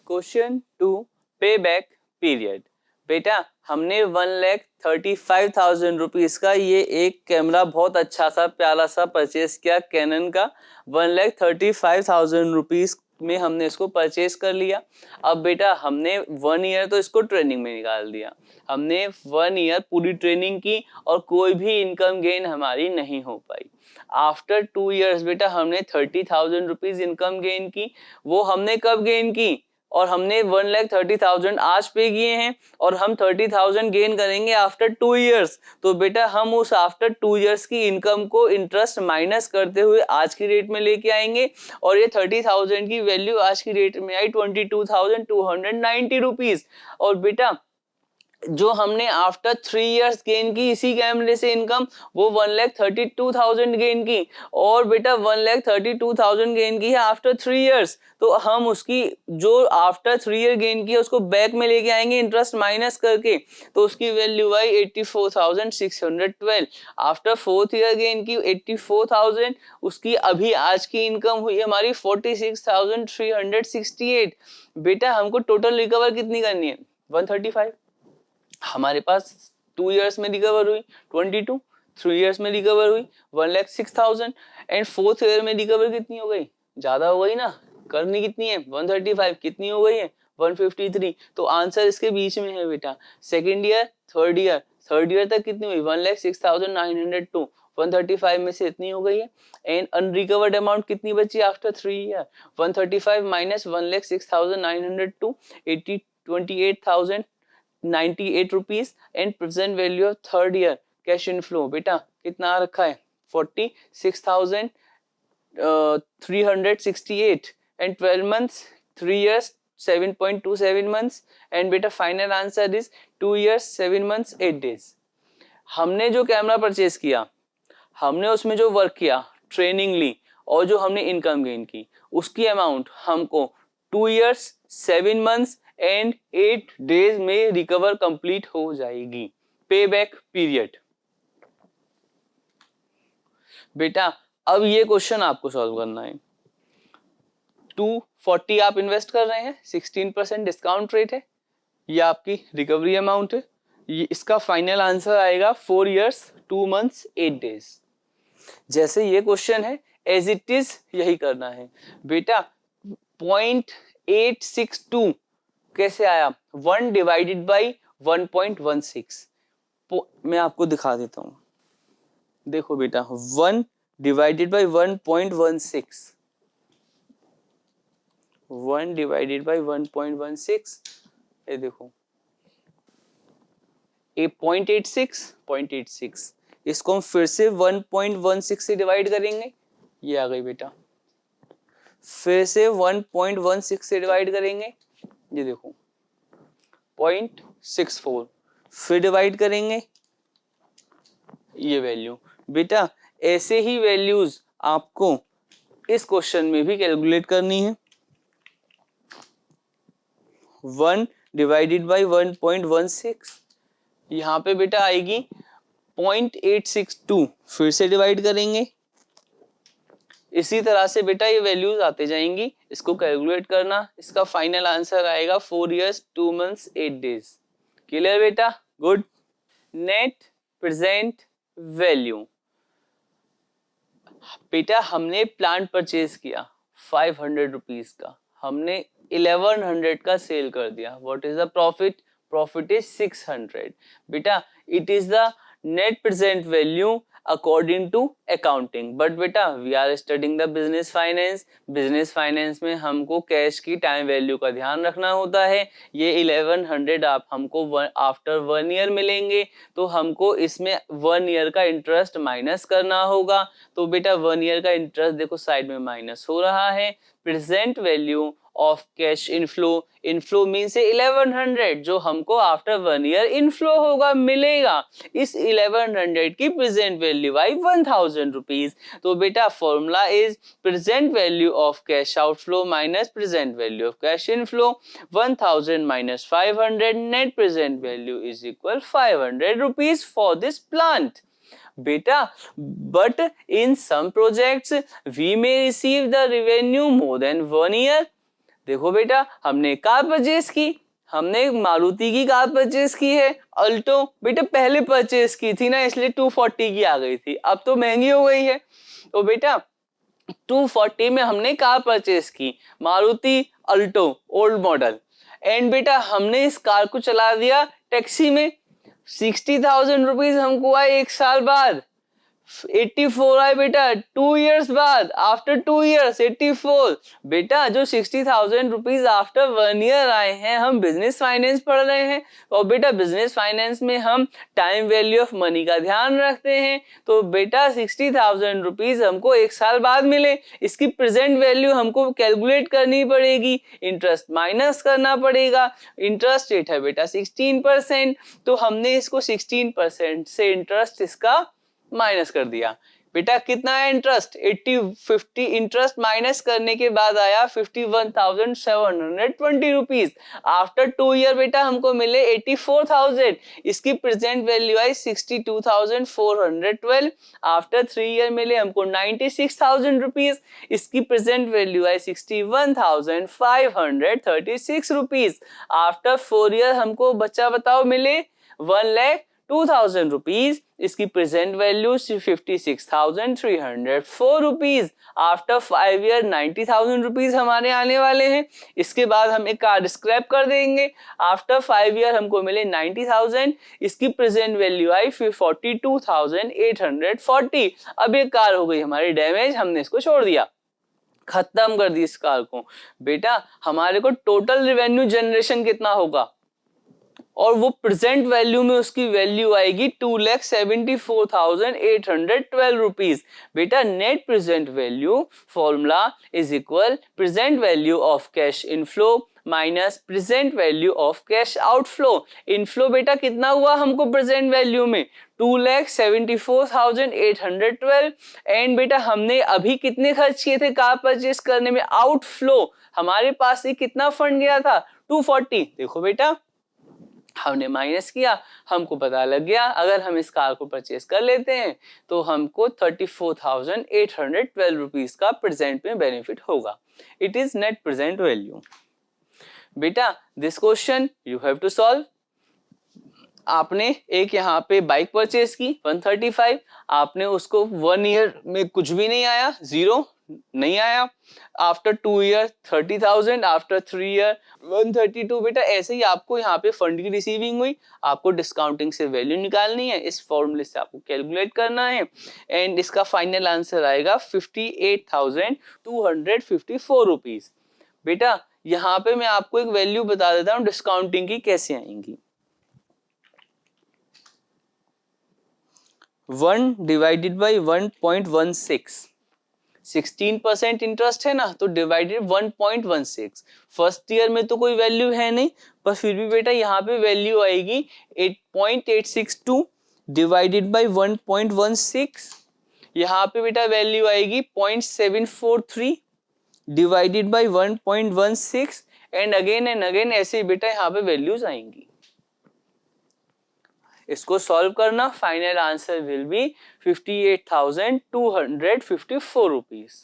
Question 2 पे back period. बेटा हमने 1,35,000 रुपीज का ये एक कैमरा बहुत अच्छा सा प्यारा सा परचेस किया कैनन का। 1,35,000 रुपीज में हमने इसको परचेस कर लिया। अब बेटा हमने 1 ईयर तो इसको ट्रेनिंग में निकाल दिया, हमने 1 ईयर पूरी ट्रेनिंग की और कोई भी इनकम गेन हमारी नहीं हो पाई। आफ्टर 2 ईयर्स बेटा हमने 30,000 रुपीज इनकम गेन की। वो हमने कब गेन की? और हमने 1,30,000 आज पे किए हैं और हम 30,000 गेन करेंगे आफ्टर 2 ईयर्स। तो बेटा हम उस आफ्टर 2 ईयर्स की इनकम को इंटरेस्ट माइनस करते हुए आज की रेट में लेके आएंगे और ये 30,000 की वैल्यू आज की रेट में आई 22,290 रुपीज। और बेटा जो हमने आफ्टर 3 इयर्स गेन की इसी कैमरे से इनकम, वो 1,32,000 गेन की। और बेटा 1,32,000 गेन की है आफ्टर 3 इयर्स, तो हम उसकी जो आफ्टर 3 ईयर गेन की है उसको बैक में लेके आएंगे इंटरेस्ट माइनस करके, तो उसकी वैल्यू आई 84,612। आफ्टर 4th ईयर गेन की 84,000, उसकी अभी आज की इनकम हुई हमारी 46,368। बेटा हमको टोटल रिकवर कितनी करनी है? 135। हमारे पास 2 इयर्स में रिकवर हुई 22, 3 इयर्स में रिकवर हुई 1,06,000 एंड 4th ईयर में रिकवर कितनी हो गई? ज्यादा हो गई ना, करनी कितनी है? 135, कितनी हो गई है? 153। तो आंसर इसके बीच में है बेटा। सेकेंड ईयर, थर्ड ईयर तक कितनी हुई? 1,06,902। 135 में से इतनी हो गई है एंड अनरिकवर्ड अमाउंट कितनी बची after 3 year? 135 minus 1,06,902, 28,098 rupees and present value of third year cash inflow बेटा कितना आ रखा है? 46,368 and 12 months, 3 years 7.27 months and बेटा final answer is 2 years 7 months 8 days। हमने जो कैमरा परचेज किया, हमने उसमें जो वर्क किया, ट्रेनिंग ली और जो हमने इनकम गेन की, उसकी अमाउंट हमको 2 years 7 months एंड 8 days में रिकवर कंप्लीट हो जाएगी। पे बैक पीरियड। बेटा अब ये क्वेश्चन आपको सॉल्व करना है। 240 आप इन्वेस्ट कर रहे हैं, 16% डिस्काउंट रेट है, ये आपकी रिकवरी अमाउंट है। ये इसका फाइनल आंसर आएगा 4 years 2 months 8 days। जैसे ये क्वेश्चन है एज इट इज यही करना है बेटा। 0.862 कैसे आया? 1 डिवाइडेड बाई 1.16। मैं आपको दिखा देता हूं, देखो बेटा 1 डिवाइडेड बाई 1.16, 1 डिवाइडेड बाई 1.16, ये देखो ये 0.86, इसको हम फिर से 1.16 से डिवाइड करेंगे, ये आ गई बेटा। फिर से 1.16 से डिवाइड करेंगे, ये देखो 0.64, फिर डिवाइड करेंगे, ये वैल्यू। बेटा ऐसे ही वैल्यूज आपको इस क्वेश्चन में भी कैलकुलेट करनी है। 1 डिवाइडेड बाई 1.16, यहाँ पे बेटा आएगी 0.862, फिर से डिवाइड करेंगे। इसी तरह से बेटा ये वैल्यूज आते जाएंगी, इसको कैलकुलेट करना, इसका फाइनल आंसर आएगा 4 years 2 months 8 days। क्लियर बेटा? गुड। Net present value. बेटा हमने प्लांट परचेज किया 500 रुपीज का, हमने 1100 का सेल कर दिया। What is the profit? Profit is 600। बेटा it is the net present value according to accounting, but बेटा we are studying the business finance. Business finance में हमको कैश की टाइम वैल्यू का ध्यान रखना होता है। ये 1100 आप हमको आफ्टर 1 ईयर मिलेंगे, तो हमको इसमें 1 ईयर का इंटरेस्ट माइनस करना होगा। तो बेटा 1 ईयर का इंटरेस्ट देखो साइड में माइनस हो रहा है। Present value of cash inflow, inflow mean से 1100 जो हमको आफ्टर 1 ईयर इनफ्लो होगा, मिलेगा। इस 1100 की प्रेजेंट वैल्यू आई 1000 रुपीज। तो बेटा formula is present value of cash outflow minus present value of cash inflow. 1000 minus 500, net present value is equal 500 rupees for this plant. Beta, but in some projects we may receive the revenue more than 1 year, देखो बेटा, हमने car purchase की, हमने मारुति की car purchase की है। Alto बेटा पहले परचेस की थी ना, इसलिए 240 की आ गई थी, अब तो महंगी हो गई है। तो बेटा 240 में हमने कार परचेस की, Maruti Alto old model. And बेटा हमने इस कार को चला दिया टैक्सी में, 60,000 रुपीज हमको आए 1 साल बाद। 84 आए बेटा 2 years बाद, आफ्टर 2 years 84। बेटा जो 60,000 रुपीज आफ्टर 1 year आए हैं, हम बिजनेस फाइनेंस पढ़ रहे हैं, और बेटा बिजनेस फाइनेंस में हम टाइम वैल्यू ऑफ मनी का ध्यान रखते हैं। तो बेटा 60,000 रुपीज हमको 1 साल बाद मिले, इसकी प्रेजेंट वैल्यू हमको कैलकुलेट करनी पड़ेगी, इंटरेस्ट माइनस करना पड़ेगा। इंटरेस्ट रेट है बेटा 16%, तो हमने इसको 16% से इंटरेस्ट इसका माइनस कर दिया। बेटा कितना है इंटरेस्ट, 50 इंटरेस्ट माइनस करने के बाद आया 51,720 रुपीज। आफ्टर 2 year बेटा हमको मिले 84,000, इसकी प्रेजेंट वैल्यू आई 62,412। आफ्टर 3 year मिले हमको 96,000 रुपीज, इसकी प्रेजेंट वैल्यू आई 61,536 रुपीज। आफ्टर 4 year हमको बच्चा बताओ मिले 1,02,000 रुपीज, इसकी present value 56,304 rupees. After 5 year 90,000 rupees हमारे आने वाले हैं। इसके बाद हम एक कार स्क्रैप कर देंगे। आफ्टर 5 year हमको मिले 90,000, इसकी प्रेजेंट वैल्यू आई 42,840। अब ये कार हो गई हमारी डैमेज, हमने इसको छोड़ दिया, खत्म कर दी इस कार को। बेटा हमारे को टोटल रेवेन्यू जनरेशन कितना होगा, और वो प्रेजेंट वैल्यू में उसकी वैल्यू आएगी 2,74,812 रुपीज। बेटा net present value formula is equal present value of cash inflow minus present value of cash outflow. Inflow बेटा कितना हुआ हमको प्रेजेंट वैल्यू में 2,74,812। एंड बेटा हमने अभी कितने खर्च किए थे कार परचेस करने में, आउटफ्लो हमारे पास से कितना फंड गया था 240। देखो बेटा हमने माइनस किया, हमको पता लग गया अगर हम इस कार को परचेस कर लेते हैं तो हमको 34,812 रुपीज का प्रेजेंट में बेनिफिट होगा। It is net present value. बेटा this question you have to solve. आपने एक यहाँ पे बाइक परचेस की 135, आपने उसको 1 year में कुछ भी नहीं आया, 0 नहीं आया। After 2 year 30,000, after 3 year 132। बेटा ऐसे ही आपको यहाँ पे फंड की रिसीविंग हुई, आपको डिस्काउंटिंग से वैल्यू निकालनी है, इस फॉर्मूले से आपको कैलकुलेट करना है, एंड इसका फाइनल आंसर आएगा 58,254 रुपीज। बेटा यहाँ पे मैं आपको एक वैल्यू बता देता हूँ डिस्काउंटिंग की कैसे आएंगी। 1 डिवाइडेड बाई 1.16, 16% इंटरेस्ट है ना, तो डिवाइडेड 1.16। फर्स्ट ईयर में तो कोई वैल्यू है नहीं, पर फिर भी बेटा यहाँ पे वैल्यू आएगी 8.862 डिवाइडेड बाई 1.16। यहाँ पे बेटा वैल्यू आएगी 0.743 डिवाइडेड बाई 1.16, एंड अगेन ऐसे ही बेटा यहाँ पे वैल्यूज आएंगी। इसको सॉल्व करना, final answer will be 58,254 rupees.